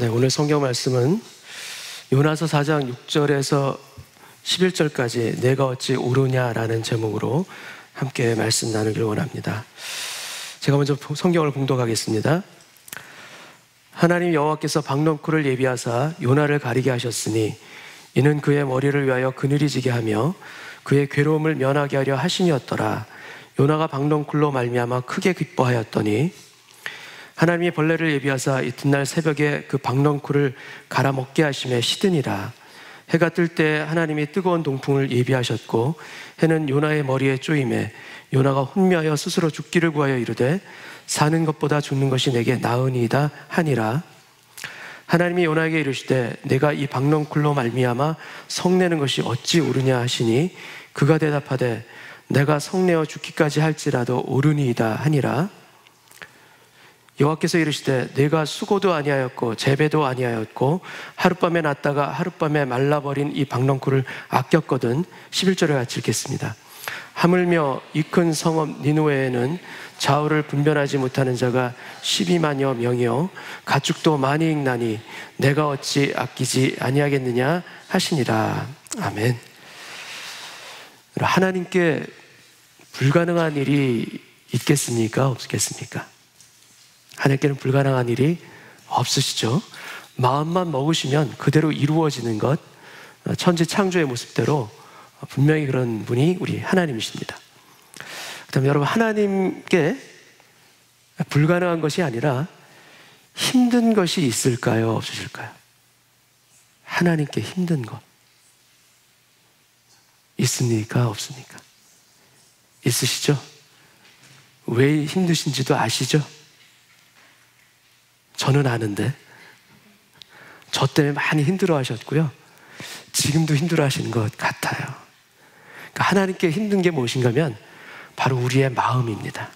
네, 오늘 성경 말씀은 요나서 4장 6절에서 11절까지 내가 어찌 오르냐라는 제목으로 함께 말씀 나누기를 원합니다. 제가 먼저 성경을 봉독하겠습니다. 하나님 여호와께서 박넝쿨을 예비하사 요나를 가리게 하셨으니 이는 그의 머리를 위하여 그늘이 지게 하며 그의 괴로움을 면하게 하려 하심이었더라. 요나가 박넝쿨로 말미암아 크게 기뻐하였더니 하나님이 벌레를 예비하사 이튿날 새벽에 그 박넝쿨을 갈아먹게 하심에 시드니라. 해가 뜰 때 하나님이 뜨거운 동풍을 예비하셨고 해는 요나의 머리에 쪼임에 요나가 혼미하여 스스로 죽기를 구하여 이르되 사는 것보다 죽는 것이 내게 나으니이다 하니라. 하나님이 요나에게 이르시되 내가 이 박넝쿨로 말미암아 성내는 것이 어찌 옳으냐 하시니 그가 대답하되 내가 성내어 죽기까지 할지라도 옳으니이다 하니라. 여호와께서 이르시되 내가 수고도 아니하였고 재배도 아니하였고 하룻밤에 났다가 하룻밤에 말라버린 이 박넝쿨을 아꼈거든. 11절을 같이 읽겠습니다. 하물며 이 큰 성읍 니느웨에는 좌우를 분별하지 못하는 자가 12만여 명이요 가축도 많이 있나니 내가 어찌 아끼지 아니하겠느냐 하시니라. 아멘. 하나님께 불가능한 일이 있겠습니까? 없겠습니까? 하나님께는 불가능한 일이 없으시죠. 마음만 먹으시면 그대로 이루어지는 것, 천지 창조의 모습대로 분명히 그런 분이 우리 하나님이십니다. 그다음에 여러분, 하나님께 불가능한 것이 아니라 힘든 것이 있을까요? 없으실까요? 하나님께 힘든 것 있습니까? 없습니까? 있으시죠? 왜 힘드신지도 아시죠? 저는 아는데 저 때문에 많이 힘들어 하셨고요, 지금도 힘들어 하시는 것 같아요. 그러니까 하나님께 힘든 게 무엇인가 하면 바로 우리의 마음입니다.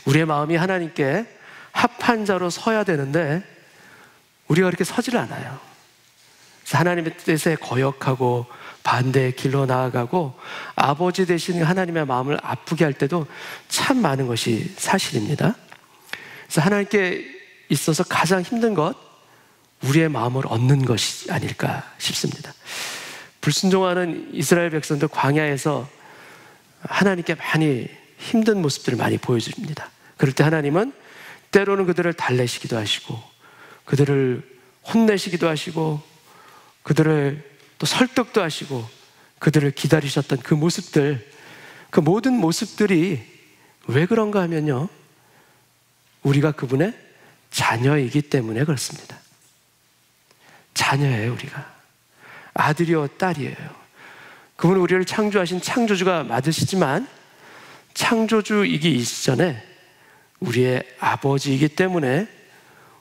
우리의 마음이 하나님께 합한 자로 서야 되는데 우리가 그렇게 서질 않아요. 그래서 하나님의 뜻에 거역하고 반대의 길로 나아가고 아버지 되시는 하나님의 마음을 아프게 할 때도 참 많은 것이 사실입니다. 그래서 하나님께 있어서 가장 힘든 것, 우리의 마음을 얻는 것이 아닐까 싶습니다. 불순종하는 이스라엘 백성들 광야에서 하나님께 많이 힘든 모습들을 많이 보여줍니다. 그럴 때 하나님은 때로는 그들을 달래시기도 하시고 그들을 혼내시기도 하시고 그들을 또 설득도 하시고 그들을 기다리셨던 그 모습들, 그 모든 모습들이 왜 그런가 하면요, 우리가 그분의 자녀이기 때문에 그렇습니다. 자녀예요. 우리가 아들이요 딸이에요. 그분은 우리를 창조하신 창조주가 맞으시지만 창조주이기 이전에 우리의 아버지이기 때문에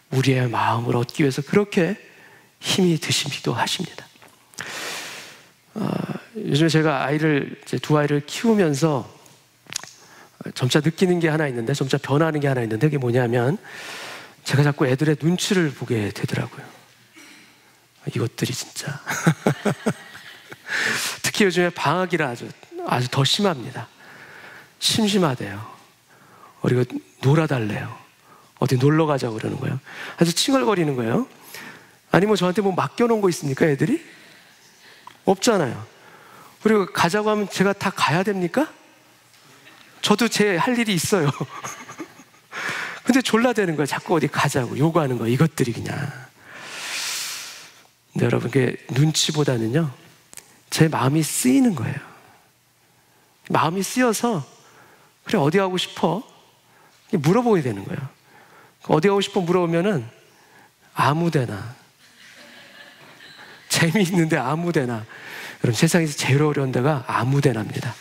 우리의 마음을 얻기 위해서 그렇게 힘이 드시기도 하십니다. 요즘에 제가 두 아이를 키우면서 점차 느끼는 게 하나 있는데, 점차 변하는 게 하나 있는데, 그게 뭐냐면 제가 자꾸 애들의 눈치를 보게 되더라고요. 이것들이 진짜 특히 요즘에 방학이라 아주 더 심합니다. 심심하대요. 그리고 놀아달래요. 어디 놀러 가자고 그러는 거예요. 아주 칭얼거리는 거예요. 아니 뭐 저한테 뭐 맡겨놓은 거 있습니까? 애들이? 없잖아요. 그리고 가자고 하면 제가 다 가야 됩니까? 저도 제 할 일이 있어요. 근데 졸라대는 거예요. 자꾸 어디 가자고 요구하는 거예요. 이것들이 그냥. 근데 여러분, 그게 눈치보다는요, 제 마음이 쓰이는 거예요. 마음이 쓰여서 그래 어디 가고 싶어? 물어보게 되는 거예요. 어디 가고 싶어 물어보면은 아무데나, 재미있는데 아무데나. 여러분, 세상에서 제일 어려운 데가 아무데나입니다.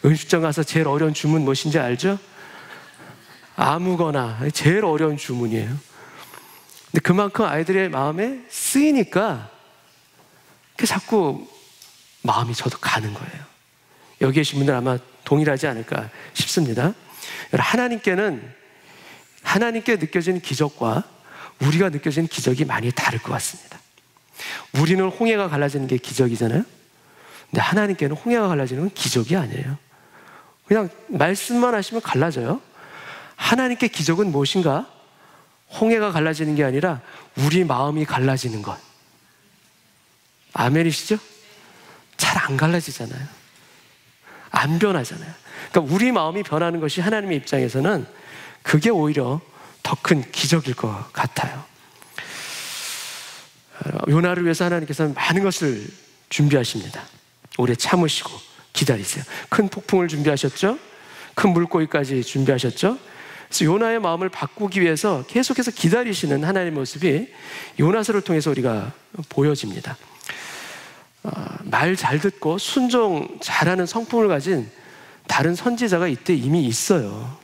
음식점 가서 제일 어려운 주문 무엇인지 알죠? 아무거나. 제일 어려운 주문이에요. 근데 그만큼 아이들의 마음에 쓰이니까 자꾸 마음이 저도 가는 거예요. 여기 계신 분들 아마 동일하지 않을까 싶습니다. 하나님께는 하나님께 느껴지는 기적과 우리가 느껴지는 기적이 많이 다를 것 같습니다. 우리는 홍해가 갈라지는 게 기적이잖아요. 근데 하나님께는 홍해가 갈라지는 건 기적이 아니에요. 그냥 말씀만 하시면 갈라져요. 하나님께 기적은 무엇인가? 홍해가 갈라지는 게 아니라 우리 마음이 갈라지는 것. 아멘이시죠? 잘 안 갈라지잖아요. 안 변하잖아요. 그러니까 우리 마음이 변하는 것이 하나님의 입장에서는 그게 오히려 더 큰 기적일 것 같아요. 요나를 위해서 하나님께서는 많은 것을 준비하십니다. 오래 참으시고 기다리세요. 큰 폭풍을 준비하셨죠? 큰 물고기까지 준비하셨죠? 그래서 요나의 마음을 바꾸기 위해서 계속해서 기다리시는 하나님의 모습이 요나서를 통해서 우리가 보여집니다. 말 잘 듣고 순종 잘하는 성품을 가진 다른 선지자가 이때 이미 있어요.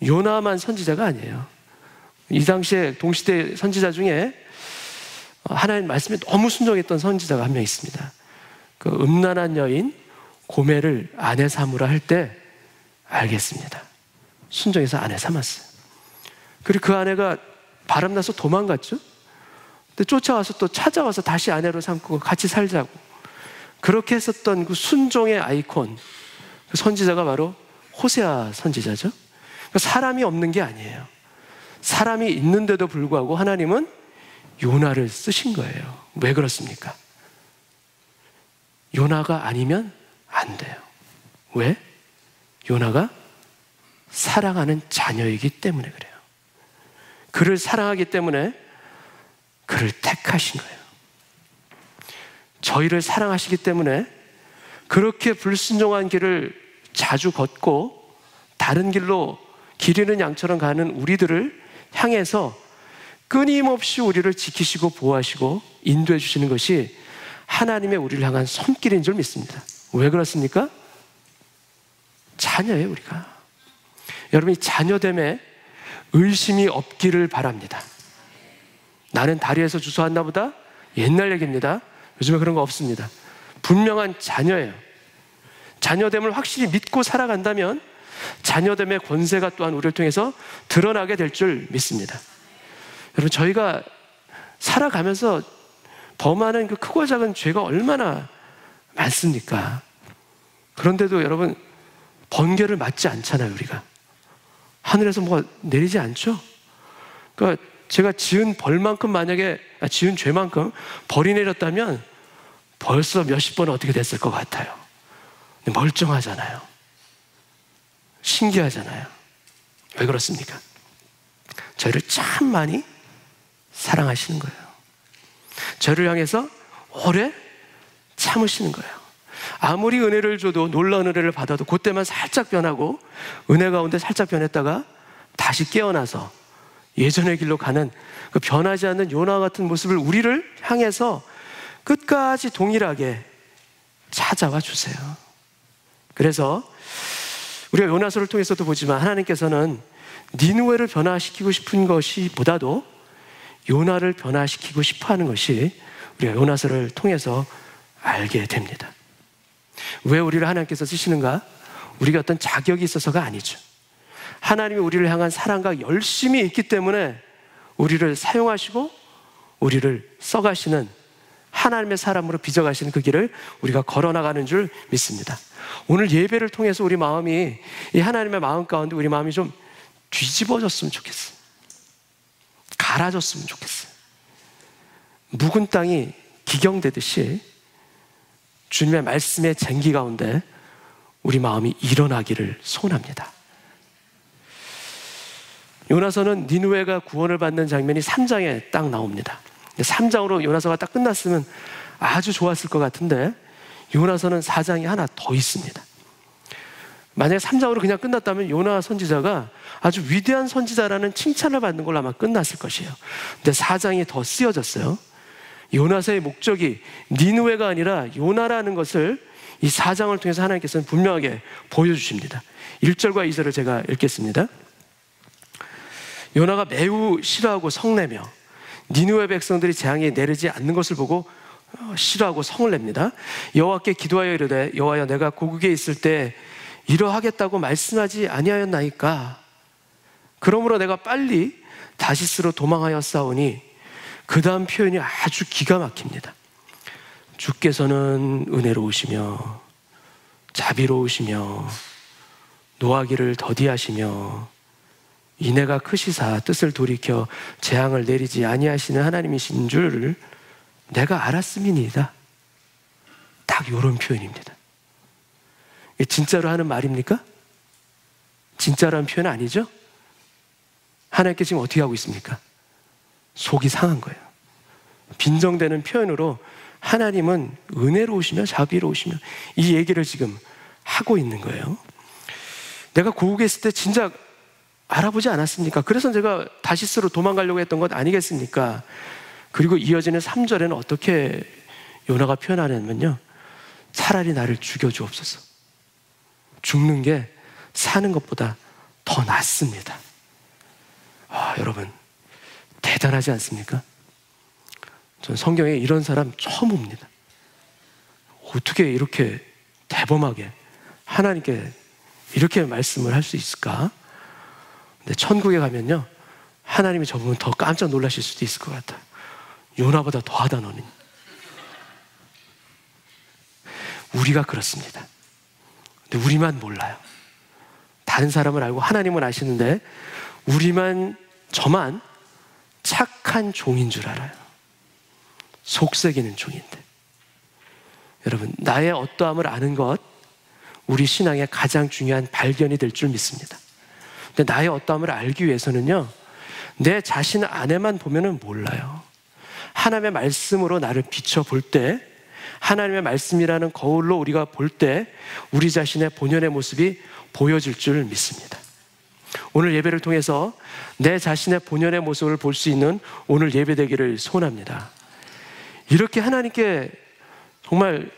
요나만 선지자가 아니에요. 이 당시에 동시대 선지자 중에 하나님 말씀에 너무 순종했던 선지자가 한 명 있습니다. 그 음란한 여인 고멜을 아내 삼으라 할 때 알겠습니다. 순종해서 아내 삼았어요. 그리고 그 아내가 바람나서 도망갔죠. 근데 쫓아와서 또 찾아와서 다시 아내로 삼고 같이 살자고 그렇게 했었던 그 순종의 아이콘, 그 선지자가 바로 호세아 선지자죠. 그러니까 사람이 없는 게 아니에요. 사람이 있는데도 불구하고 하나님은 요나를 쓰신 거예요. 왜 그렇습니까? 요나가 아니면 안 돼요. 왜? 요나가 사랑하는 자녀이기 때문에 그래요. 그를 사랑하기 때문에 그를 택하신 거예요. 저희를 사랑하시기 때문에 그렇게 불순종한 길을 자주 걷고 다른 길로 길 잃은 양처럼 가는 우리들을 향해서 끊임없이 우리를 지키시고 보호하시고 인도해 주시는 것이 하나님의 우리를 향한 손길인 줄 믿습니다. 왜 그렇습니까? 자녀예요, 우리가. 여러분, 이 자녀됨에 의심이 없기를 바랍니다. 나는 다리에서 주워왔나 보다? 옛날 얘기입니다. 요즘에 그런 거 없습니다. 분명한 자녀예요. 자녀됨을 확실히 믿고 살아간다면 자녀됨의 권세가 또한 우리를 통해서 드러나게 될 줄 믿습니다. 여러분, 저희가 살아가면서 범하는 그 크고 작은 죄가 얼마나 많습니까? 그런데도 여러분, 번개를 맞지 않잖아요, 우리가. 하늘에서 뭐가 내리지 않죠? 그러니까 제가 지은 벌만큼 만약에, 지은 죄만큼 벌이 내렸다면 벌써 몇십 번 어떻게 됐을 것 같아요. 근데 멀쩡하잖아요. 신기하잖아요. 왜 그렇습니까? 저희를 참 많이 사랑하시는 거예요. 저를 향해서 오래 참으시는 거예요. 아무리 은혜를 줘도, 놀라운 은혜를 받아도 그때만 살짝 변하고 은혜 가운데 살짝 변했다가 다시 깨어나서 예전의 길로 가는 그 변하지 않는 요나 같은 모습을 우리를 향해서 끝까지 동일하게 찾아와 주세요. 그래서 우리가 요나서를 통해서도 보지만 하나님께서는 니느웨를 변화시키고 싶은 것이 보다도 요나를 변화시키고 싶어 하는 것이 우리가 요나서를 통해서 알게 됩니다. 왜 우리를 하나님께서 쓰시는가? 우리가 어떤 자격이 있어서가 아니죠. 하나님이 우리를 향한 사랑과 열심이 있기 때문에 우리를 사용하시고 우리를 써가시는 하나님의 사람으로 빚어가시는 그 길을 우리가 걸어나가는 줄 믿습니다. 오늘 예배를 통해서 우리 마음이, 이 하나님의 마음 가운데 우리 마음이 좀 뒤집어졌으면 좋겠어요. 갈아졌으면 좋겠어요. 묵은 땅이 기경되듯이 주님의 말씀의 쟁기 가운데 우리 마음이 일어나기를 소원합니다. 요나서는 니느웨가 구원을 받는 장면이 3장에 딱 나옵니다. 3장으로 요나서가 딱 끝났으면 아주 좋았을 것 같은데 요나서는 4장이 하나 더 있습니다. 만약에 3장으로 그냥 끝났다면 요나 선지자가 아주 위대한 선지자라는 칭찬을 받는 걸로 아마 끝났을 것이에요. 근데 4장이 더 쓰여졌어요. 요나서의 목적이 니느웨가 아니라 요나라는 것을 이 4장을 통해서 하나님께서는 분명하게 보여주십니다. 1절과 2절을 제가 읽겠습니다. 요나가 매우 싫어하고 성내며 니느웨 백성들이 재앙이 내리지 않는 것을 보고 싫어하고 성을 냅니다. 여호와께 기도하여 이르되 여호와여, 내가 고국에 있을 때 이러하겠다고 말씀하지 아니하였나이까? 그러므로 내가 빨리 다시스로 도망하였사오니, 그 다음 표현이 아주 기가 막힙니다. 주께서는 은혜로우시며 자비로우시며 노하기를 더디하시며 이내가 크시사 뜻을 돌이켜 재앙을 내리지 아니하시는 하나님이신 줄 내가 알았음이니이다. 딱 이런 표현입니다. 이게 진짜로 하는 말입니까? 진짜로 하는 표현 아니죠? 하나님께 지금 어떻게 하고 있습니까? 속이 상한 거예요. 빈정되는 표현으로 하나님은 은혜로우시며 자비로우시며 이 얘기를 지금 하고 있는 거예요. 내가 고국에 있을 때 진짜 알아보지 않았습니까? 그래서 제가 다시스로 도망가려고 했던 것 아니겠습니까? 그리고 이어지는 3절에는 어떻게 요나가 표현하냐면요, 차라리 나를 죽여주옵소서. 죽는 게 사는 것보다 더 낫습니다. 여러분 대단하지 않습니까? 전 성경에 이런 사람 처음 봅니다. 어떻게 이렇게 대범하게 하나님께 이렇게 말씀을 할 수 있을까? 근데 천국에 가면요, 하나님이 저보면 더 깜짝 놀라실 수도 있을 것 같아요. 요나보다 더하다 너는. 우리가 그렇습니다. 근데 우리만 몰라요. 다른 사람을 알고 하나님은 아시는데 저만 착한 종인 줄 알아요. 속썩이는 종인데. 여러분, 나의 어떠함을 아는 것, 우리 신앙의 가장 중요한 발견이 될 줄 믿습니다. 근데 나의 어떠함을 알기 위해서는요, 내 자신 안에만 보면은 몰라요. 하나님의 말씀으로 나를 비춰볼 때, 하나님의 말씀이라는 거울로 우리가 볼 때 우리 자신의 본연의 모습이 보여질 줄 믿습니다. 오늘 예배를 통해서 내 자신의 본연의 모습을 볼 수 있는 오늘 예배 되기를 소원합니다. 이렇게 하나님께 정말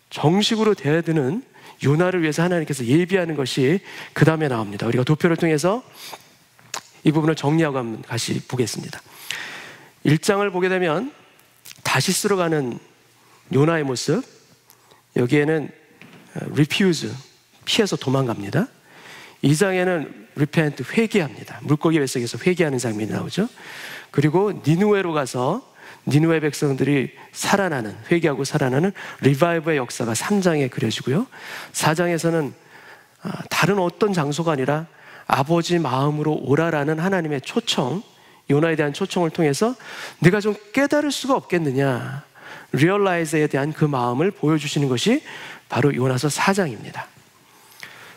정식으로 대드는 요나를 위해서 하나님께서 예비하는 것이 그 다음에 나옵니다. 우리가 도표를 통해서 이 부분을 정리하고 한번 다시 보겠습니다. 1장을 보게 되면 다시스로 가는 요나의 모습, 여기에는 refuse, 피해서 도망갑니다. 2장에는 repent, 회개합니다. 물고기 뱃속에서 회개하는 장면이 나오죠. 그리고 니느웨로 가서 니느웨 백성들이 살아나는, 회개하고 살아나는 리바이브의 역사가 3장에 그려지고요. 4장에서는 다른 어떤 장소가 아니라 아버지 마음으로 오라라는 하나님의 초청, 요나에 대한 초청을 통해서 내가 좀 깨달을 수가 없겠느냐, 리얼라이즈에 대한 그 마음을 보여주시는 것이 바로 요나서 4장입니다.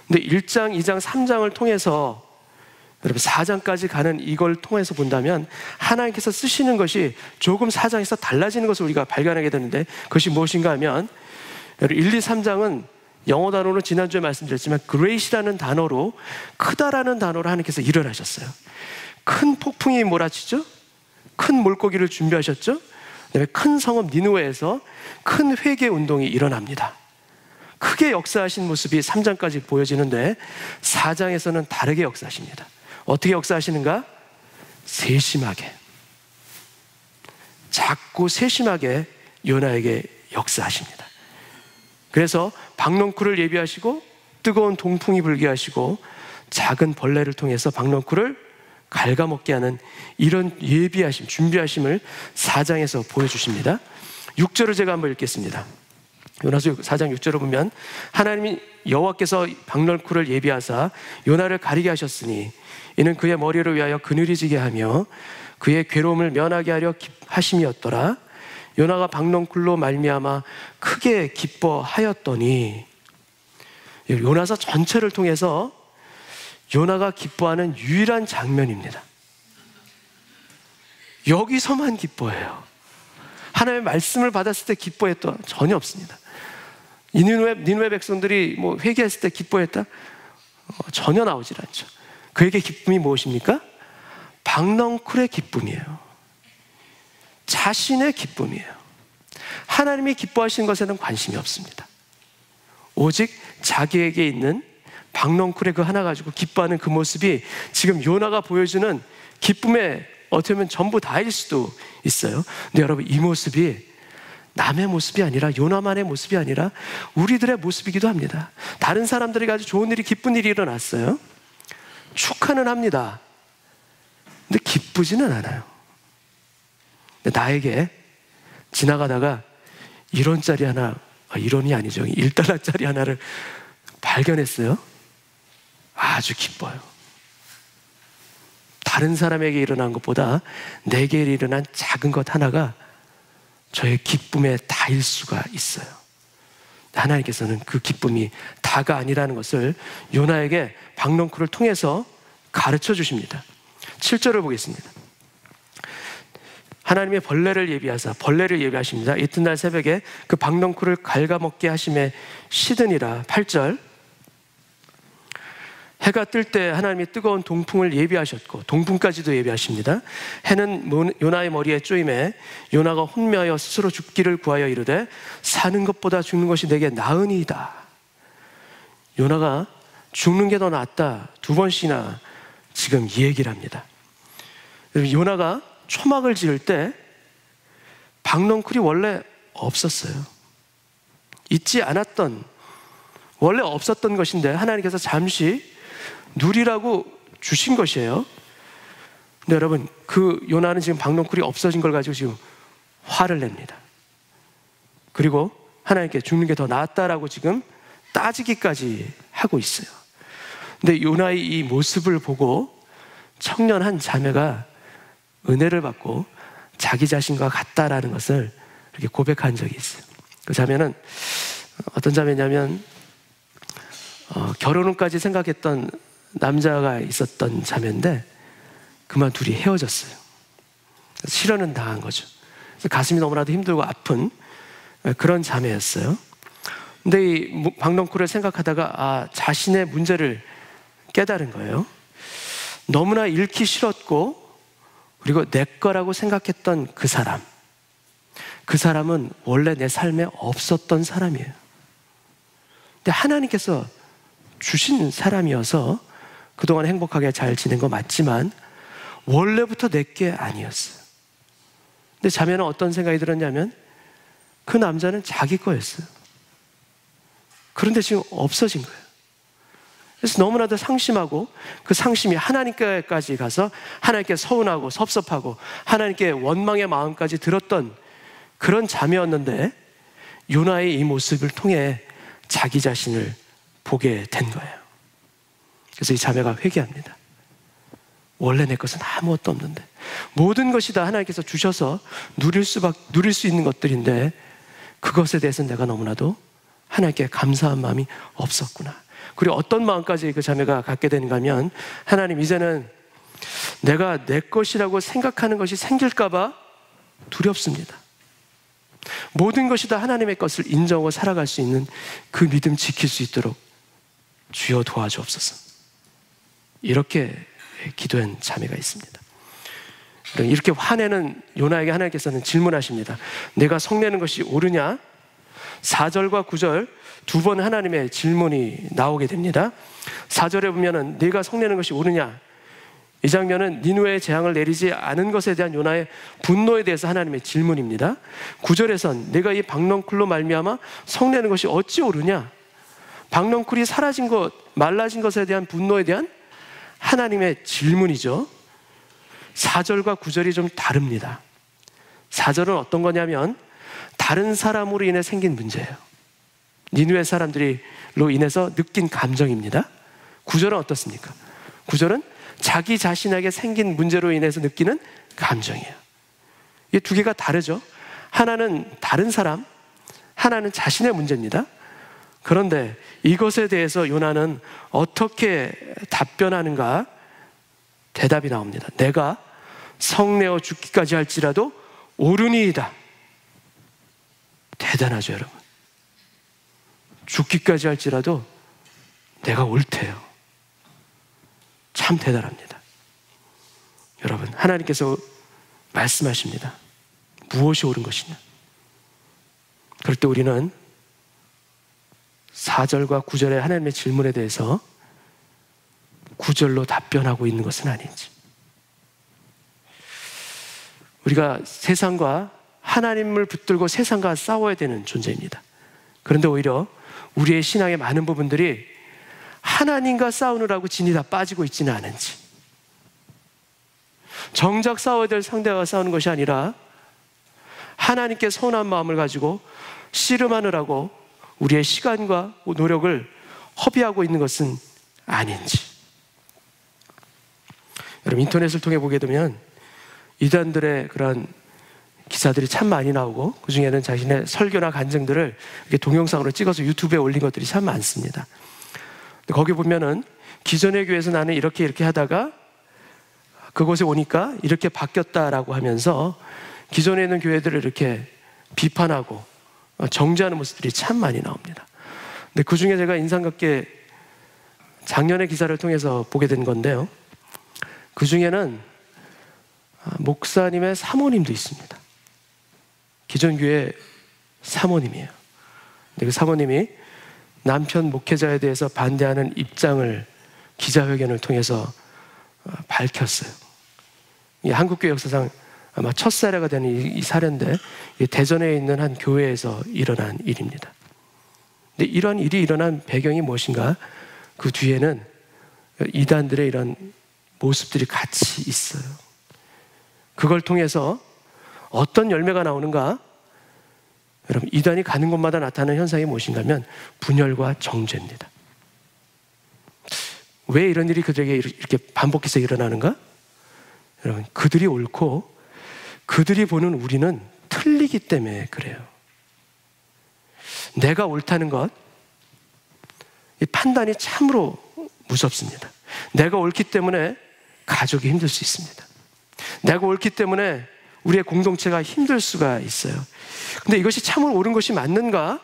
근데 1장, 2장, 3장을 통해서 여러분 4장까지 가는 이걸 통해서 본다면 하나님께서 쓰시는 것이 조금 4장에서 달라지는 것을 우리가 발견하게 되는데, 그것이 무엇인가 하면, 여러분 1, 2, 3장은 영어 단어로 지난주에 말씀드렸지만 great이라는 단어로, 크다라는 단어로 하나님께서 일을 하셨어요. 큰 폭풍이 몰아치죠. 큰 물고기를 준비하셨죠. 그다음에 큰 성읍 니느웨에서 큰 회개 운동이 일어납니다. 크게 역사하신 모습이 3장까지 보여지는데 4장에서는 다르게 역사하십니다. 어떻게 역사하시는가? 세심하게, 작고 세심하게 요나에게 역사하십니다. 그래서 박넝쿨을 예비하시고 뜨거운 동풍이 불게 하시고 작은 벌레를 통해서 박넝쿨을 갉아먹게 하는 이런 예비하심, 준비하심을 4장에서 보여주십니다. 6절을 제가 한번 읽겠습니다. 요나서 4장 6절을 보면, 하나님이 여호와께서 박넝쿨을 예비하사 요나를 가리게 하셨으니 이는 그의 머리를 위하여 그늘이 지게 하며 그의 괴로움을 면하게 하려 하심이었더라. 요나가 박넝쿨로 말미암아 크게 기뻐하였더니, 요나서 전체를 통해서 요나가 기뻐하는 유일한 장면입니다. 여기서만 기뻐해요. 하나님의 말씀을 받았을 때 기뻐했던 전혀 없습니다. 니느웨 백성들이 뭐 회개했을 때 기뻐했다? 전혀 나오질 않죠. 그에게 기쁨이 무엇입니까? 박넝쿨의 기쁨이에요. 자신의 기쁨이에요. 하나님이 기뻐하시는 것에는 관심이 없습니다. 오직 자기에게 있는 박넝쿨의 그 하나 가지고 기뻐하는 그 모습이 지금 요나가 보여주는 기쁨의 어떻게 보면 전부 다일 수도 있어요. 근데 여러분, 이 모습이 남의 모습이 아니라, 요나만의 모습이 아니라 우리들의 모습이기도 합니다. 다른 사람들에게 아주 좋은 일이, 기쁜 일이 일어났어요. 축하는 합니다. 근데 기쁘지는 않아요. 근데 나에게 지나가다가 1원짜리 하나, 1원이 아니죠, 1달러짜리 하나를 발견했어요. 아주 기뻐요. 다른 사람에게 일어난 것보다 내게 일어난 작은 것 하나가 저의 기쁨의 다일 수가 있어요. 하나님께서는 그 기쁨이 다가 아니라는 것을 요나에게 박넝쿨을 통해서 가르쳐 주십니다. 7절을 보겠습니다. 하나님의 벌레를 예비하십니다. 이튿날 새벽에 그 박넝쿨을 갉아먹게 하심에 시드니라. 8절, 해가 뜰 때 하나님이 뜨거운 동풍을 예비하셨고 동풍까지도 예비하십니다. 해는 요나의 머리에 쪼임에 요나가 혼미하여 스스로 죽기를 구하여 이르되 사는 것보다 죽는 것이 내게 나으니이다. 요나가 죽는 게 더 낫다, 2번씩이나 지금 이 얘기를 합니다. 요나가 초막을 지을 때 박넝쿨이 원래 없었어요. 있지 않았던, 원래 없었던 것인데 하나님께서 잠시 누리라고 주신 것이에요. 근데 여러분, 그 요나는 지금 박넝쿨이 없어진 걸 가지고 지금 화를 냅니다. 그리고 하나님께 죽는 게 더 낫다라고 지금 따지기까지 하고 있어요. 근데 요나의 이 모습을 보고 청년 한 자매가 은혜를 받고 자기 자신과 같다라는 것을 이렇게 고백한 적이 있어요. 그 자매는 어떤 자매냐면 결혼까지 생각했던 남자가 있었던 자매인데 그만 둘이 헤어졌어요. 실현은 당한 거죠. 가슴이 너무나도 힘들고 아픈 그런 자매였어요. 근데 이 박넝쿨을 생각하다가 자신의 문제를 깨달은 거예요. 너무나 잃기 싫었고 그리고 내 거라고 생각했던 그 사람은 원래 내 삶에 없었던 사람이에요. 근데 하나님께서 주신 사람이어서 그동안 행복하게 잘 지낸 거 맞지만 원래부터 내 게 아니었어요. 근데 자매는 어떤 생각이 들었냐면 그 남자는 자기 거였어요. 그런데 지금 없어진 거예요. 그래서 너무나도 상심하고 그 상심이 하나님께까지 가서 하나님께 서운하고 섭섭하고 하나님께 원망의 마음까지 들었던 그런 자매였는데 요나의 이 모습을 통해 자기 자신을 보게 된 거예요. 그래서 이 자매가 회개합니다. 원래 내 것은 아무것도 없는데 모든 것이 다 하나님께서 주셔서 누릴 수 있는 것들인데 그것에 대해서 내가 너무나도 하나님께 감사한 마음이 없었구나. 그리고 어떤 마음까지 그 자매가 갖게 되는가 하면 하나님, 이제는 내가 내 것이라고 생각하는 것이 생길까 봐 두렵습니다. 모든 것이 다 하나님의 것을 인정하고 살아갈 수 있는 그 믿음 지킬 수 있도록 주여 도와주옵소서. 이렇게 기도한 자매가 있습니다. 이렇게 화내는 요나에게 하나님께서는 질문하십니다. 내가 성내는 것이 옳으냐? 4절과 9절 2번 하나님의 질문이 나오게 됩니다. 4절에 보면은 내가 성내는 것이 옳으냐? 이 장면은 니느웨에 재앙을 내리지 않은 것에 대한 요나의 분노에 대해서 하나님의 질문입니다. 9절에선 내가 이 박넝쿨로 말미암아 성내는 것이 어찌 옳으냐? 박넝쿨이 사라진 것, 말라진 것에 대한 분노에 대한 하나님의 질문이죠. 4절과 9절이 좀 다릅니다. 4절은 어떤 거냐면 다른 사람으로 인해 생긴 문제예요. 니느웨 사람들로 인해서 느낀 감정입니다. 9절은 어떻습니까? 9절은 자기 자신에게 생긴 문제로 인해서 느끼는 감정이에요. 이 두 개가 다르죠. 하나는 다른 사람, 하나는 자신의 문제입니다. 그런데 이것에 대해서 요나는 어떻게 답변하는가? 대답이 나옵니다. 내가 성내어 죽기까지 할지라도 옳으니이다. 대단하죠, 여러분. 죽기까지 할지라도 내가 옳대요. 참 대단합니다. 여러분, 하나님께서 말씀하십니다. 무엇이 옳은 것이냐? 그럴 때 우리는 4절과 9절의 하나님의 질문에 대해서 9절로 답변하고 있는 것은 아닌지, 우리가 세상과 하나님을 붙들고 세상과 싸워야 되는 존재입니다. 그런데 오히려 우리의 신앙의 많은 부분들이 하나님과 싸우느라고 진이 다 빠지고 있지는 않은지, 정작 싸워야 될 상대와 싸우는 것이 아니라 하나님께 서운한 마음을 가지고 씨름하느라고 우리의 시간과 노력을 허비하고 있는 것은 아닌지. 여러분 인터넷을 통해 보게 되면 이단들의 그런 기사들이 참 많이 나오고 그 중에는 자신의 설교나 간증들을 이렇게 동영상으로 찍어서 유튜브에 올린 것들이 참 많습니다. 거기 보면은 기존의 교회에서 나는 이렇게 하다가 그곳에 오니까 이렇게 바뀌었다라고 하면서 기존에 있는 교회들을 이렇게 비판하고 정죄하는 모습들이 참 많이 나옵니다. 근데 그 중에 제가 인상 깊게 작년의 기사를 통해서 보게 된 건데요. 그 중에는 목사님의 사모님도 있습니다. 기존 교회 사모님이에요. 근데 그 사모님이 남편 목회자에 대해서 반대하는 입장을 기자회견을 통해서 밝혔어요. 이 한국교회 역사상 아마 첫 사례가 되는 이 사례인데 대전에 있는 한 교회에서 일어난 일입니다. 근데 이런 일이 일어난 배경이 무엇인가? 그 뒤에는 이단들의 이런 모습들이 같이 있어요. 그걸 통해서 어떤 열매가 나오는가? 여러분, 이단이 가는 곳마다 나타나는 현상이 무엇인가 하면 분열과 정죄입니다. 왜 이런 일이 그들에게 이렇게 반복해서 일어나는가? 여러분, 그들이 옳고 그들이 보는 우리는 틀리기 때문에 그래요. 내가 옳다는 것, 이 판단이 참으로 무섭습니다. 내가 옳기 때문에 가족이 힘들 수 있습니다. 내가 옳기 때문에 우리의 공동체가 힘들 수가 있어요. 근데 이것이 참으로 옳은 것이 맞는가?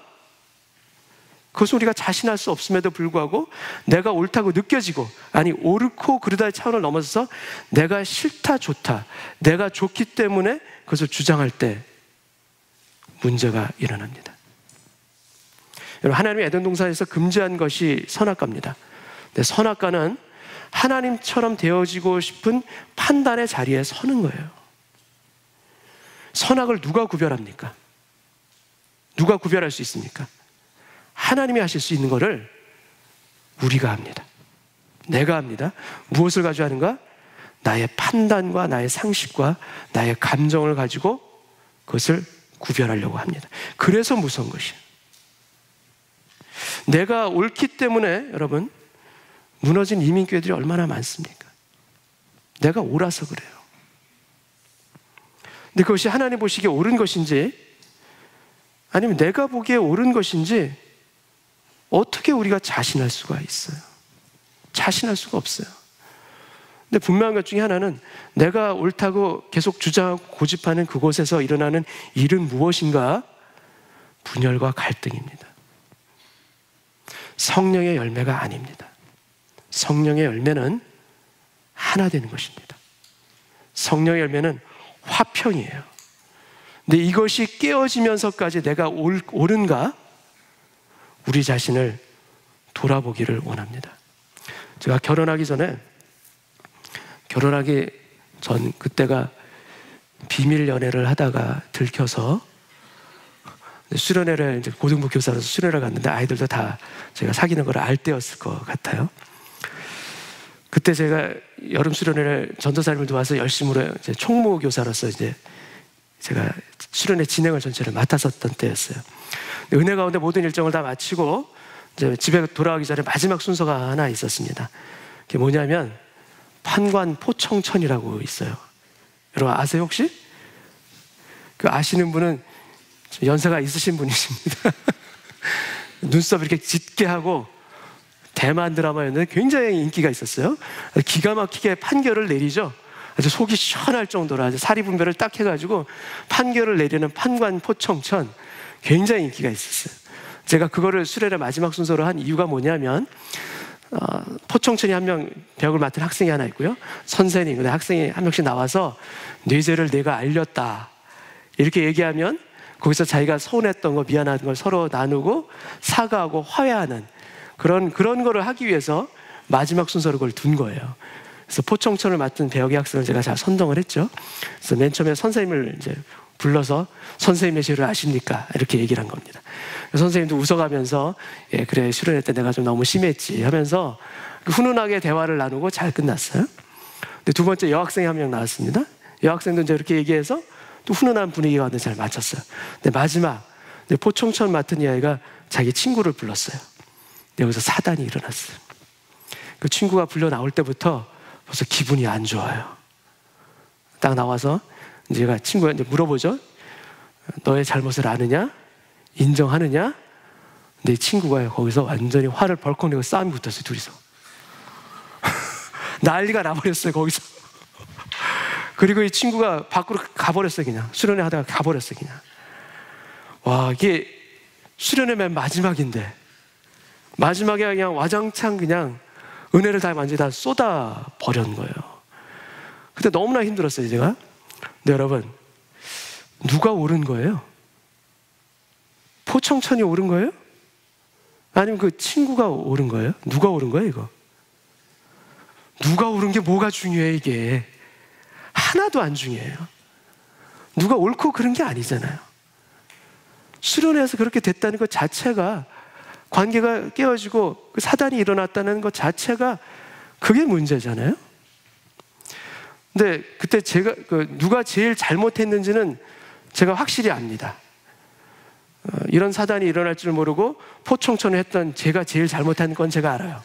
그것은 우리가 자신할 수 없음에도 불구하고 내가 옳다고 느껴지고, 아니 옳고 그르다의 차원을 넘어서서 내가 싫다 좋다, 내가 좋기 때문에 그것을 주장할 때 문제가 일어납니다. 여러분, 하나님이 에덴 동산에서 금지한 것이 선악과입니다. 근데 선악과는 하나님처럼 되어지고 싶은 판단의 자리에 서는 거예요. 선악을 누가 구별합니까? 누가 구별할 수 있습니까? 하나님이 하실 수 있는 것을 우리가 합니다. 내가 합니다. 무엇을 가지고 하는가? 나의 판단과 나의 상식과 나의 감정을 가지고 그것을 구별하려고 합니다. 그래서 무서운 것이에요. 내가 옳기 때문에 여러분 무너진 이민교회들이 얼마나 많습니까? 내가 옳아서 그래요. 근데 그것이 하나님 보시기에 옳은 것인지 아니면 내가 보기에 옳은 것인지 어떻게 우리가 자신할 수가 있어요? 자신할 수가 없어요. 근데 분명한 것 중에 하나는 내가 옳다고 계속 주장하고 고집하는 그곳에서 일어나는 일은 무엇인가? 분열과 갈등입니다. 성령의 열매가 아닙니다. 성령의 열매는 하나 되는 것입니다. 성령의 열매는 화평이에요. 근데 이것이 깨어지면서까지 내가 옳은가? 우리 자신을 돌아보기를 원합니다. 제가 결혼하기 전 그때가 비밀 연애를 하다가 들켜서 수련회를 이제 고등부 교사로서 수련회를 갔는데 아이들도 다 제가 사귀는 걸 알 때였을 것 같아요. 그때 제가 여름 수련회를 전도사님을 도와서 열심으로 이제 총무 교사로서 이제 제가 수련회 진행을 전체를 맡았었던 때였어요. 은혜 가운데 모든 일정을 다 마치고 이제 집에 돌아가기 전에 마지막 순서가 하나 있었습니다. 그게 뭐냐면 판관 포청천이라고 있어요. 여러분 아세요 혹시? 그 아시는 분은 연세가 있으신 분이십니다. 눈썹 이렇게 짙게 하고 대만 드라마였는데 굉장히 인기가 있었어요. 기가 막히게 판결을 내리죠. 아주 속이 시원할 정도로 아주 사리 분별을 딱 해가지고 판결을 내리는 판관 포청천, 굉장히 인기가 있었어요. 제가 그거를 수련회 마지막 순서로 한 이유가 뭐냐면 포청천이 한 명 벽을 맡은 학생이 하나 있고요, 선생님, 근데 학생이 한 명씩 나와서 뇌죄를 내가 알렸다 이렇게 얘기하면 거기서 자기가 서운했던 거, 미안한 걸 서로 나누고 사과하고 화해하는 그런 거를 하기 위해서 마지막 순서로 그걸 둔 거예요. 그래서 포청천을 맡은 배역의 학생을 제가 잘 선정을 했죠. 그래서 맨 처음에 선생님을 이제 불러서 선생님의 죄를 아십니까? 이렇게 얘기를 한 겁니다. 선생님도 웃어가면서 예, 그래, 수련회 때 내가 좀 너무 심했지 하면서 훈훈하게 대화를 나누고 잘 끝났어요. 근데 두 번째 여학생이 한 명 나왔습니다. 여학생도 이제 이렇게 얘기해서 또 훈훈한 분위기가 잘 맞췄어요. 근데 마지막 포청천 맡은 이 아이가 자기 친구를 불렀어요. 여기서 사단이 일어났어요. 그 친구가 불려 나올 때부터 벌써 기분이 안 좋아요. 딱 나와서 이제 제가 친구한테 물어보죠. 너의 잘못을 아느냐? 인정하느냐? 근데 이 친구가 거기서 완전히 화를 벌컥 내고 싸움이 붙었어요, 둘이서. 난리가 나버렸어요, 거기서. 그리고 이 친구가 밖으로 가버렸어요, 그냥. 수련회 하다가 가버렸어요, 그냥. 와, 이게 수련회 맨 마지막인데, 마지막에 그냥 와장창 그냥 은혜를 다 완전히 다 쏟아 버린 거예요. 그때 너무나 힘들었어요, 제가. 근데 여러분, 누가 옳은 거예요? 포청천이 옳은 거예요? 아니면 그 친구가 옳은 거예요? 누가 옳은 거예요, 이거? 누가 옳은 게 뭐가 중요해, 이게? 하나도 안 중요해요. 누가 옳고 그런 게 아니잖아요. 수련회에서 그렇게 됐다는 것 자체가, 관계가 깨어지고 사단이 일어났다는 것 자체가 그게 문제잖아요. 근데 그때 제가 누가 제일 잘못했는지는 제가 확실히 압니다. 이런 사단이 일어날 줄 모르고 포청천을 했던 제가 제일 잘못한 건 제가 알아요.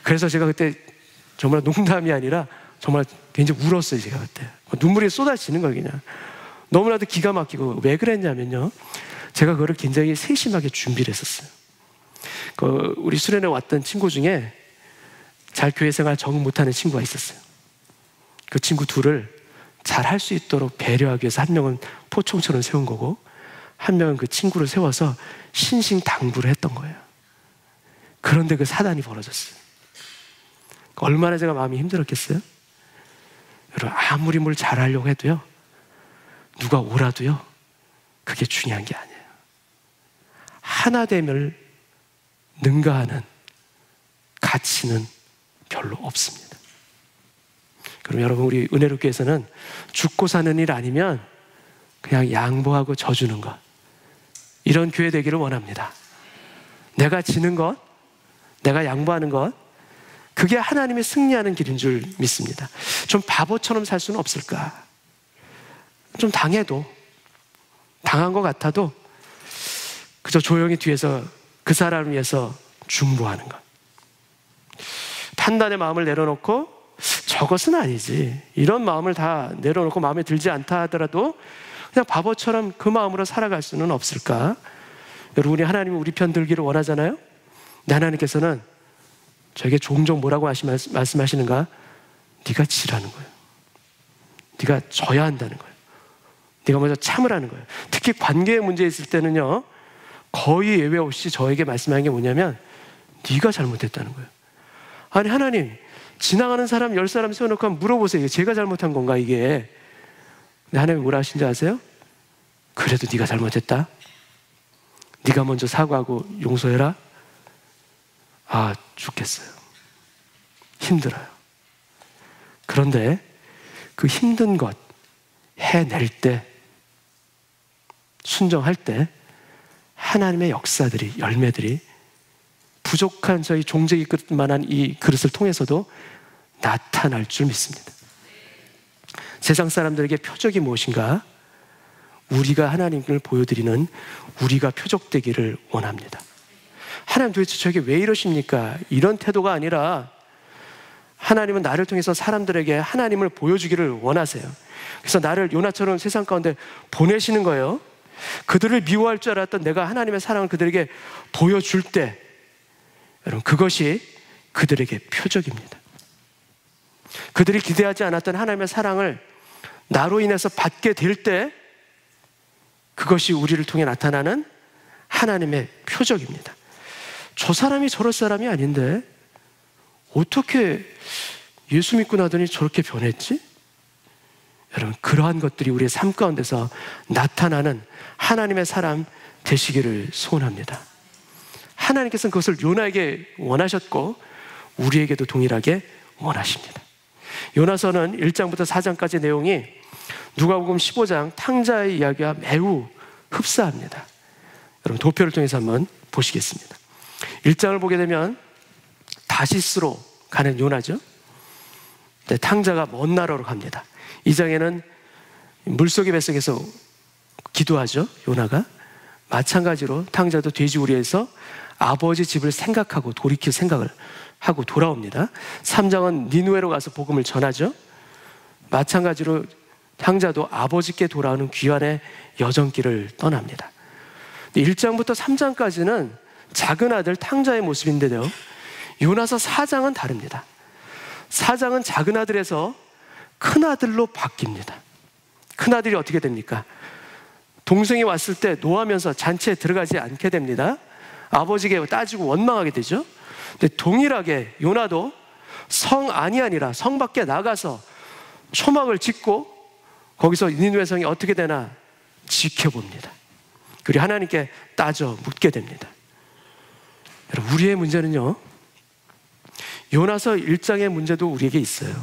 그래서 제가 그때 정말 농담이 아니라 정말 굉장히 울었어요, 제가 그때. 눈물이 쏟아지는 거예요, 그냥. 너무나도 기가 막히고. 왜 그랬냐면요, 제가 그거를 굉장히 세심하게 준비를 했었어요. 우리 수련회 왔던 친구 중에 잘 교회 생활 적응 못하는 친구가 있었어요. 그 친구 둘을 잘 할 수 있도록 배려하기 위해서 한 명은 포청천을 세운 거고, 한 명은 그 친구를 세워서 신신당부를 했던 거예요. 그런데 그 사단이 벌어졌어요. 얼마나 제가 마음이 힘들었겠어요? 여러분, 아무리 뭘 잘하려고 해도요, 누가 오라도요, 그게 중요한 게 아니에요. 하나됨을 능가하는 가치는 별로 없습니다. 그럼 여러분, 우리 은혜롭교회에서는 죽고 사는 일 아니면 그냥 양보하고 져주는 것, 이런 교회 되기를 원합니다. 내가 지는 것, 내가 양보하는 것, 그게 하나님의 승리하는 길인 줄 믿습니다. 좀 바보처럼 살 수는 없을까? 좀 당해도, 당한 것 같아도 그저 조용히 뒤에서 그 사람을 위해서 중보하는 것. 판단의 마음을 내려놓고 저것은 아니지, 이런 마음을 다 내려놓고 마음에 들지 않다 하더라도 그냥 바보처럼 그 마음으로 살아갈 수는 없을까? 여러분이 하나님이 우리 편 들기를 원하잖아요. 근데 하나님께서는 저에게 종종 뭐라고 말씀하시는가? 네가 지라는 거예요. 네가 져야 한다는 거예요. 네가 먼저 참으라는 거예요. 특히 관계의 문제 있을 때는요, 거의 예외 없이 저에게 말씀하는 게 뭐냐면 네가 잘못했다는 거예요. 아니, 하나님, 지나가는 사람 10사람 세워놓고 한번 물어보세요. 제가 잘못한 건가, 이게? 근데 하나님이 뭐라 하신지 아세요? 그래도 네가 잘못했다. 네가 먼저 사과하고 용서해라. 아, 죽겠어요. 힘들어요. 그런데 그 힘든 것 해낼 때, 순종할 때 하나님의 역사들이, 열매들이 부족한 저희 종족이 끓을 만한 이 그릇을 통해서도 나타날 줄 믿습니다. 세상 사람들에게 표적이 무엇인가? 우리가 하나님을 보여드리는 우리가 표적되기를 원합니다. 하나님, 도대체 저에게 왜 이러십니까? 이런 태도가 아니라 하나님은 나를 통해서 사람들에게 하나님을 보여주기를 원하세요. 그래서 나를 요나처럼 세상 가운데 보내시는 거예요. 그들을 미워할 줄 알았던 내가 하나님의 사랑을 그들에게 보여줄 때, 여러분, 그것이 그들에게 표적입니다. 그들이 기대하지 않았던 하나님의 사랑을 나로 인해서 받게 될 때, 그것이 우리를 통해 나타나는 하나님의 표적입니다. 저 사람이 저럴 사람이 아닌데 어떻게 예수 믿고 나더니 저렇게 변했지? 여러분, 그러한 것들이 우리의 삶 가운데서 나타나는 하나님의 사람 되시기를 소원합니다. 하나님께서는 그것을 요나에게 원하셨고 우리에게도 동일하게 원하십니다. 요나서는 1장부터 4장까지 내용이 누가복음 15장 탕자의 이야기와 매우 흡사합니다. 여러분, 도표를 통해서 한번 보시겠습니다. 1장을 보게 되면 다시스로 가는 요나죠. 네, 탕자가 먼 나라로 갑니다. 2장에는 물속의 뱃속에서 기도하죠, 요나가. 마찬가지로 탕자도 돼지우리에서 아버지 집을 생각하고 돌이킬 생각을 하고 돌아옵니다. 3장은 니느웨로 가서 복음을 전하죠. 마찬가지로 향자도 아버지께 돌아오는 귀환의 여정길을 떠납니다. 1장부터 3장까지는 작은 아들 탕자의 모습인데요, 요나서 4장은 다릅니다. 4장은 작은 아들에서 큰 아들로 바뀝니다. 큰 아들이 어떻게 됩니까? 동생이 왔을 때 노하면서 잔치에 들어가지 않게 됩니다. 아버지에게 따지고 원망하게 되죠. 근데 동일하게 요나도 성 안이 아니라 성 밖에 나가서 초막을 짓고 거기서 니느웨 성이 어떻게 되나 지켜봅니다. 그리고 하나님께 따져 묻게 됩니다. 여러분, 우리의 문제는요, 요나서 1장의 문제도 우리에게 있어요.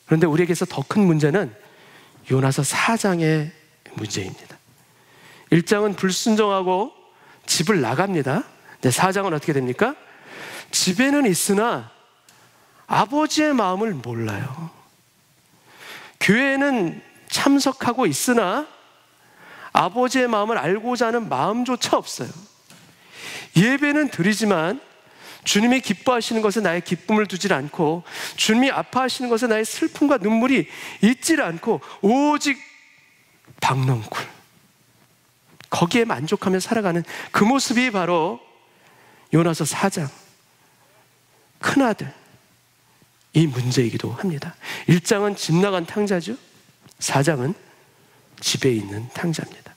그런데 우리에게서 더 큰 문제는 요나서 4장의 문제입니다. 1장은 불순종하고 집을 나갑니다. 근데 4장은 어떻게 됩니까? 집에는 있으나 아버지의 마음을 몰라요. 교회에는 참석하고 있으나 아버지의 마음을 알고자 하는 마음조차 없어요. 예배는 드리지만 주님이 기뻐하시는 것에 나의 기쁨을 두질 않고, 주님이 아파하시는 것에 나의 슬픔과 눈물이 있질 않고, 오직 박넝쿨, 거기에 만족하며 살아가는 그 모습이 바로 요나서 4장 큰아들 이 문제이기도 합니다. 1장은 집 나간 탕자죠. 4장은 집에 있는 탕자입니다.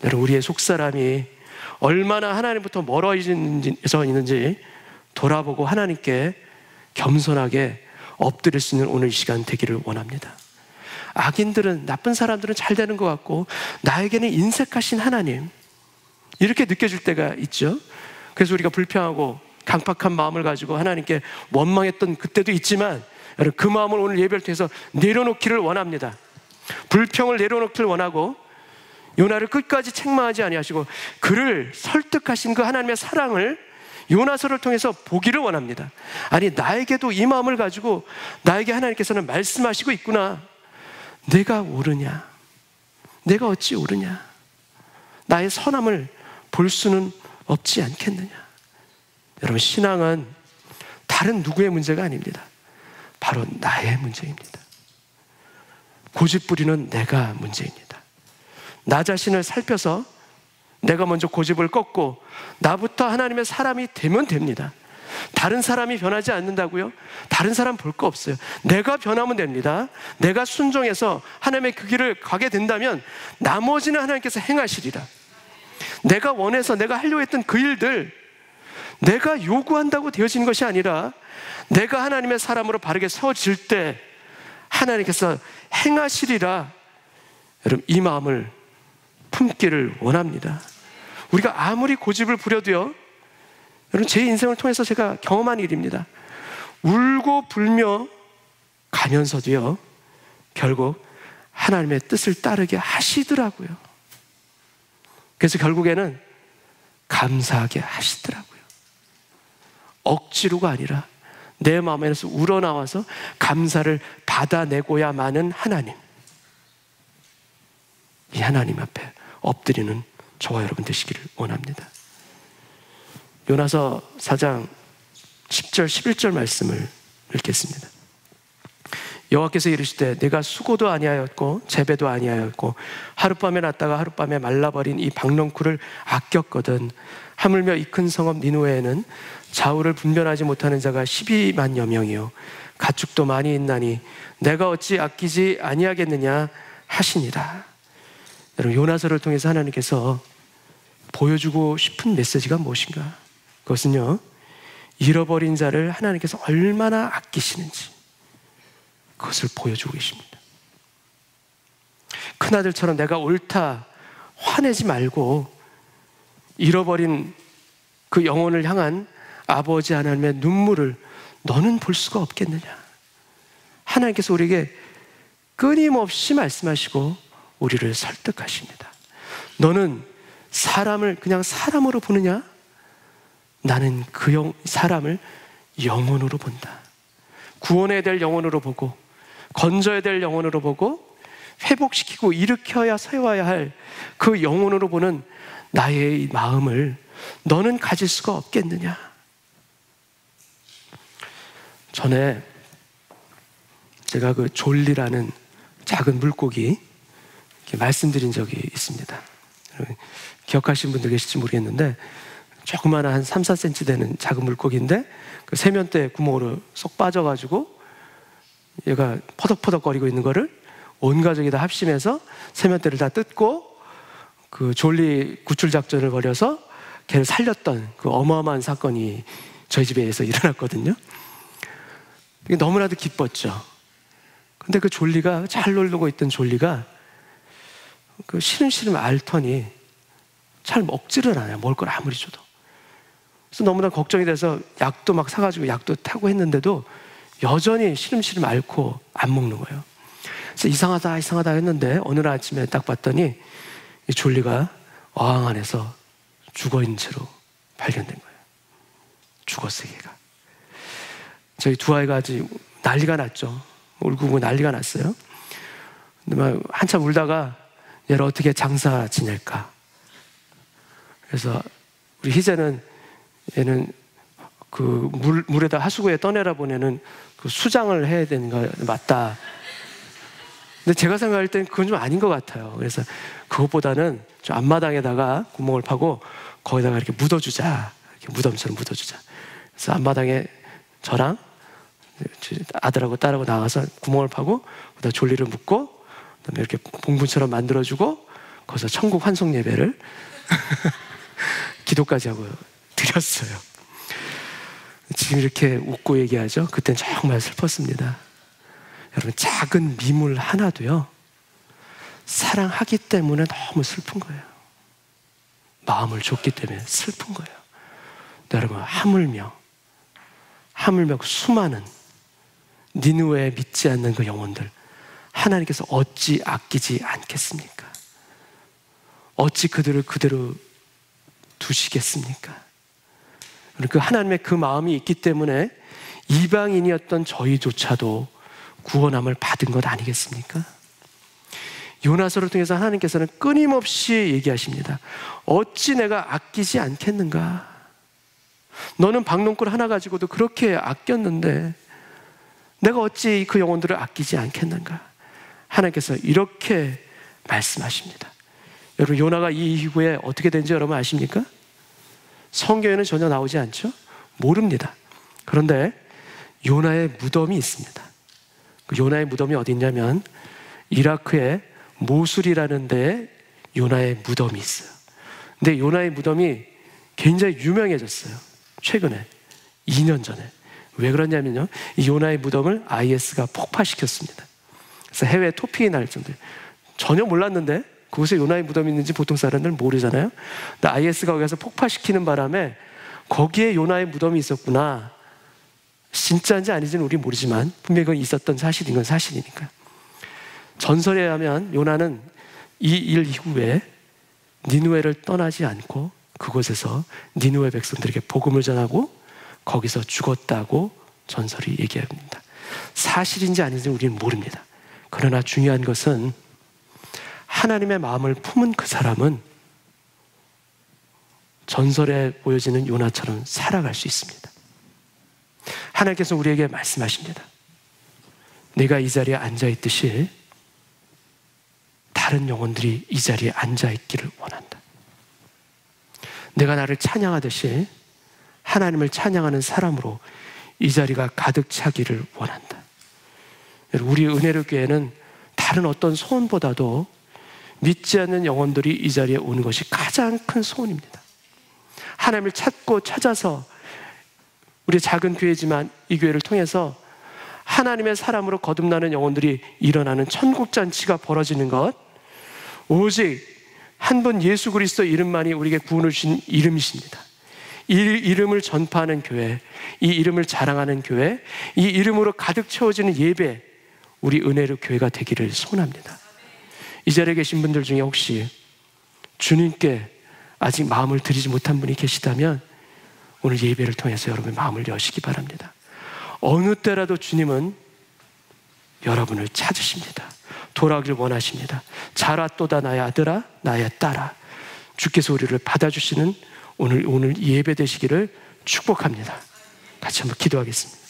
여러분, 우리의 속사람이 얼마나 하나님부터 멀어져 있는지 돌아보고 하나님께 겸손하게 엎드릴 수 있는 오늘 이 시간 되기를 원합니다. 악인들은, 나쁜 사람들은 잘 되는 것 같고 나에게는 인색하신 하나님, 이렇게 느껴질 때가 있죠. 그래서 우리가 불평하고 강팍한 마음을 가지고 하나님께 원망했던 그때도 있지만, 여러분, 그 마음을 오늘 예배를 통해서 내려놓기를 원합니다. 불평을 내려놓기를 원하고 요나를 끝까지 책망하지 아니하시고 그를 설득하신 그 하나님의 사랑을 요나서를 통해서 보기를 원합니다. 아니, 나에게도 이 마음을 가지고 나에게 하나님께서는 말씀하시고 있구나. 내가 옳으냐? 내가 어찌 옳으냐? 나의 선함을 볼 수는 없지 않겠느냐? 여러분, 신앙은 다른 누구의 문제가 아닙니다. 바로 나의 문제입니다. 고집부리는 내가 문제입니다. 나 자신을 살펴서 내가 먼저 고집을 꺾고 나부터 하나님의 사람이 되면 됩니다. 다른 사람이 변하지 않는다고요? 다른 사람 볼 거 없어요. 내가 변하면 됩니다. 내가 순종해서 하나님의 그 길을 가게 된다면 나머지는 하나님께서 행하시리라. 내가 원해서 내가 하려고 했던 그 일들, 내가 요구한다고 되어지는 것이 아니라 내가 하나님의 사람으로 바르게 세워질 때 하나님께서 행하시리라. 여러분, 이 마음을 품기를 원합니다. 우리가 아무리 고집을 부려도요, 여러분, 제 인생을 통해서 제가 경험한 일입니다. 울고 불며 가면서도요, 결국 하나님의 뜻을 따르게 하시더라고요. 그래서 결국에는 감사하게 하시더라고요. 억지로가 아니라 내 마음에서 우러나와서 감사를 받아내고야만은 하나님, 이 하나님 앞에 엎드리는 저와 여러분 되시기를 원합니다. 요나서 4장 10절 11절 말씀을 읽겠습니다. 여호와께서 이르시되 내가 수고도 아니하였고 재배도 아니하였고 하룻밤에 났다가 하룻밤에 말라버린 이 박넝쿨을 아꼈거든. 하물며 이 큰 성읍 니느웨에는 좌우를 분별하지 못하는 자가 12만여 명이요 가축도 많이 있나니 내가 어찌 아끼지 아니하겠느냐 하시니라. 여러분, 요나서를 통해서 하나님께서 보여주고 싶은 메시지가 무엇인가? 그것은요, 잃어버린 자를 하나님께서 얼마나 아끼시는지 그것을 보여주고 계십니다. 큰아들처럼 내가 옳다 화내지 말고 잃어버린 그 영혼을 향한 아버지 하나님의 눈물을 너는 볼 수가 없겠느냐? 하나님께서 우리에게 끊임없이 말씀하시고 우리를 설득하십니다. 너는 사람을 그냥 사람으로 보느냐? 나는 그 사람을 영혼으로 본다. 구원해야 될 영혼으로 보고 건져야 될 영혼으로 보고 회복시키고 일으켜야 세워야 할 그 영혼으로 보는 나의 마음을 너는 가질 수가 없겠느냐? 전에 제가 그 졸리라는 작은 물고기 이렇게 말씀드린 적이 있습니다. 기억하시는 분들 계실지 모르겠는데 조그마한 한 3, 4cm 되는 작은 물고기인데 그 세면대 구멍으로 쏙 빠져가지고 얘가 퍼덕퍼덕거리고 있는 거를 온 가족이 다 합심해서 세면대를 다 뜯고 그 졸리 구출 작전을 벌여서 걔를 살렸던 그 어마어마한 사건이 저희 집에서 일어났거든요. 이게 너무나도 기뻤죠. 근데 그 졸리가, 잘 놀고 있던 졸리가 그 시름시름 앓더니 잘 먹지를 않아요. 먹을 걸 아무리 줘도. 그래서 너무나 걱정이 돼서 약도 막 사가지고 약도 타고 했는데도 여전히 시름시름 앓고 안 먹는 거예요. 그래서 이상하다 했는데 어느 날 아침에 딱 봤더니 이 졸리가 어항 안에서 죽어있는 채로 발견된 거예요. 죽었어요, 걔가. 저희 두 아이가 아주 난리가 났죠. 울고 난리가 났어요. 근데 막 한참 울다가 얘를 어떻게 장사 지낼까. 그래서 우리 희재는 얘는 그 물에다 하수구에 떠내라 보내는 그 수장을 해야 되는 거 맞다. 근데 제가 생각할 땐 그건 좀 아닌 것 같아요. 그래서 그것보다는 좀 앞마당에다가 구멍을 파고 거기다가 이렇게 묻어주자. 이렇게 무덤처럼 묻어주자. 그래서 앞마당에 저랑 아들하고 딸하고 나가서 구멍을 파고 거기다 졸리를 묻고 그다음에 이렇게 봉분처럼 만들어주고 거기서 천국 환송 예배를 기도까지 하고 드렸어요. 지금 이렇게 웃고 얘기하죠. 그땐 정말 슬펐습니다. 여러분, 작은 미물 하나도요, 사랑하기 때문에 너무 슬픈 거예요. 마음을 줬기 때문에 슬픈 거예요. 여러분, 하물며 그 수많은 니느웨에 믿지 않는 그 영혼들, 하나님께서 어찌 아끼지 않겠습니까? 어찌 그들을 그대로 두시겠습니까? 그 하나님의 그 마음이 있기 때문에 이방인이었던 저희조차도 구원함을 받은 것 아니겠습니까? 요나서를 통해서 하나님께서는 끊임없이 얘기하십니다. 어찌 내가 아끼지 않겠는가? 너는 박농굴 하나 가지고도 그렇게 아꼈는데 내가 어찌 그 영혼들을 아끼지 않겠는가? 하나님께서 이렇게 말씀하십니다. 여러분, 요나가 이 이후에 어떻게 된지 여러분 아십니까? 성경에는 전혀 나오지 않죠? 모릅니다. 그런데 요나의 무덤이 있습니다. 그 요나의 무덤이 어디 있냐면 이라크의 모술이라는 데에 요나의 무덤이 있어요. 근데 요나의 무덤이 굉장히 유명해졌어요. 최근에 2년 전에. 왜 그러냐면요, 이 요나의 무덤을 IS가 폭파시켰습니다. 그래서 해외 토픽이 날 정도예요. 전혀 몰랐는데 그곳에 요나의 무덤이 있는지 보통 사람들은 모르잖아요. 근데 IS가 거기서 폭파시키는 바람에 거기에 요나의 무덤이 있었구나. 진짜인지 아닌지는 우리 모르지만 분명히 그건 있었던 사실인 건 사실이니까. 전설에 의하면 요나는 이 일 이후에 니느웨를 떠나지 않고 그곳에서 니느웨 백성들에게 복음을 전하고 거기서 죽었다고 전설이 얘기합니다. 사실인지 아닌지는 우리는 모릅니다. 그러나 중요한 것은 하나님의 마음을 품은 그 사람은 전설에 보여지는 요나처럼 살아갈 수 있습니다. 하나님께서 우리에게 말씀하십니다. 내가 이 자리에 앉아있듯이 다른 영혼들이 이 자리에 앉아있기를 원한다. 내가 나를 찬양하듯이 하나님을 찬양하는 사람으로 이 자리가 가득 차기를 원한다. 우리 은혜로 교회는 다른 어떤 소원보다도 믿지 않는 영혼들이 이 자리에 오는 것이 가장 큰 소원입니다. 하나님을 찾고 찾아서 우리 작은 교회지만 이 교회를 통해서 하나님의 사람으로 거듭나는 영혼들이 일어나는 천국잔치가 벌어지는 것, 오직 한 분 예수 그리스도 이름만이 우리에게 구원을 주신 이름이십니다. 이 이름을 전파하는 교회, 이 이름을 자랑하는 교회, 이 이름으로 가득 채워지는 예배, 우리 은혜로 교회가 되기를 소원합니다. 이 자리에 계신 분들 중에 혹시 주님께 아직 마음을 드리지 못한 분이 계시다면 오늘 예배를 통해서 여러분의 마음을 여시기 바랍니다. 어느 때라도 주님은 여러분을 찾으십니다. 돌아오길 원하십니다. 자라 또다 나의 아들아, 나의 딸아, 주께서 우리를 받아주시는 오늘 예배 되시기를 축복합니다. 같이 한번 기도하겠습니다.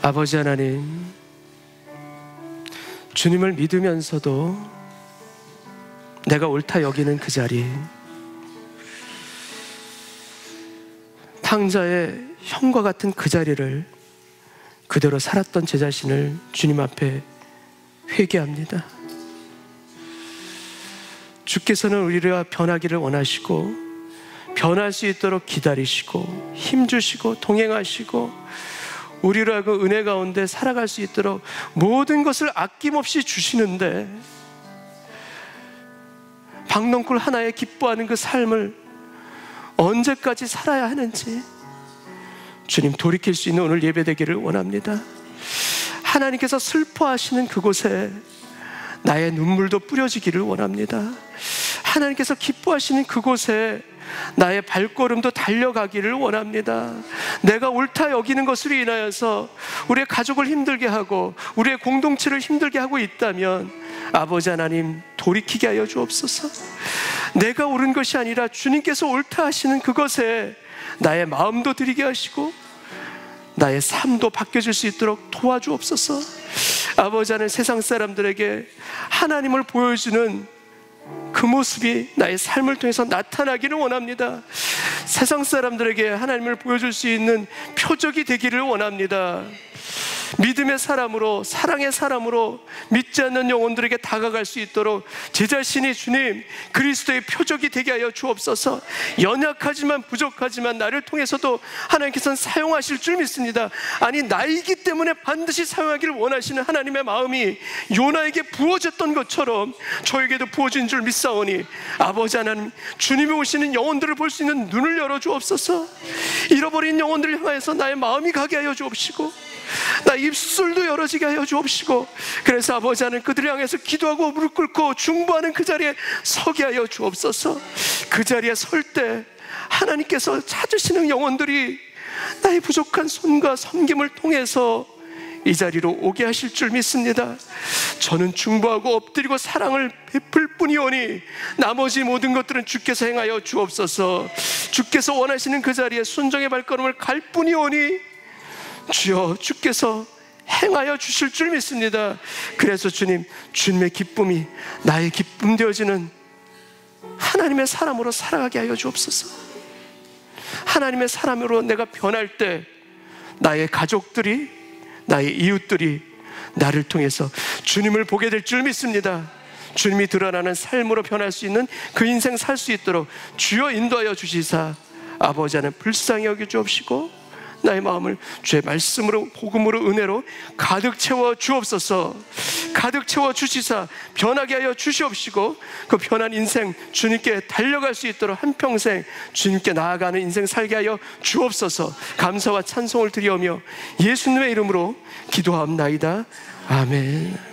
아버지 하나님, 주님을 믿으면서도 내가 옳다 여기는 그 자리, 탕자의 형과 같은 그 자리를 그대로 살았던 제 자신을 주님 앞에 회개합니다. 주께서는 우리가 변하기를 원하시고 변할 수 있도록 기다리시고 힘주시고 동행하시고 우리로 하여금 은혜 가운데 살아갈 수 있도록 모든 것을 아낌없이 주시는데, 박넝쿨 하나에 기뻐하는 그 삶을 언제까지 살아야 하는지 주님 돌이킬 수 있는 오늘 예배 되기를 원합니다. 하나님께서 슬퍼하시는 그곳에 나의 눈물도 뿌려지기를 원합니다. 하나님께서 기뻐하시는 그곳에 나의 발걸음도 달려가기를 원합니다. 내가 옳다 여기는 것으로 인하여서 우리의 가족을 힘들게 하고 우리의 공동체를 힘들게 하고 있다면 아버지 하나님 돌이키게 하여 주옵소서. 내가 옳은 것이 아니라 주님께서 옳다 하시는 그것에 나의 마음도 드리게 하시고 나의 삶도 바뀌어질 수 있도록 도와주옵소서. 아버지 하나님, 세상 사람들에게 하나님을 보여주는 그 모습이 나의 삶을 통해서 나타나기를 원합니다. 세상 사람들에게 하나님을 보여줄 수 있는 표적이 되기를 원합니다. 믿음의 사람으로, 사랑의 사람으로 믿지 않는 영혼들에게 다가갈 수 있도록 제 자신이 주님 그리스도의 표적이 되게 하여 주옵소서. 연약하지만 부족하지만 나를 통해서도 하나님께서는 사용하실 줄 믿습니다. 아니, 나이기 때문에 반드시 사용하기를 원하시는 하나님의 마음이 요나에게 부어졌던 것처럼 저에게도 부어진 줄 믿사오니 아버지 하나님, 주님이 오시는 영혼들을 볼 수 있는 눈을 열어 주옵소서. 잃어버린 영혼들을 향하여서 나의 마음이 가게 하여 주옵시고 나 입술도 열어지게 하여 주옵시고, 그래서 아버지 하나님 그들을 향해서 기도하고 무릎 꿇고 중보하는 그 자리에 서게 하여 주옵소서. 그 자리에 설 때 하나님께서 찾으시는 영혼들이 나의 부족한 손과 섬김을 통해서 이 자리로 오게 하실 줄 믿습니다. 저는 중보하고 엎드리고 사랑을 베풀 뿐이오니 나머지 모든 것들은 주께서 행하여 주옵소서. 주께서 원하시는 그 자리에 순종의 발걸음을 갈 뿐이오니 주여 주께서 행하여 주실 줄 믿습니다. 그래서 주님, 주님의 기쁨이 나의 기쁨 되어지는 하나님의 사람으로 살아가게 하여 주옵소서. 하나님의 사람으로 내가 변할 때 나의 가족들이, 나의 이웃들이 나를 통해서 주님을 보게 될 줄 믿습니다. 주님이 드러나는 삶으로 변할 수 있는 그 인생 살 수 있도록 주여 인도하여 주시사 아버지 하나님 불쌍히 여겨 주옵시고 나의 마음을 주의 말씀으로, 복음으로, 은혜로 가득 채워 주옵소서. 가득 채워 주시사 변하게 하여 주시옵시고 그 변한 인생 주님께 달려갈 수 있도록 한평생 주님께 나아가는 인생 살게 하여 주옵소서. 감사와 찬송을 드리오며 예수님의 이름으로 기도하옵나이다. 아멘.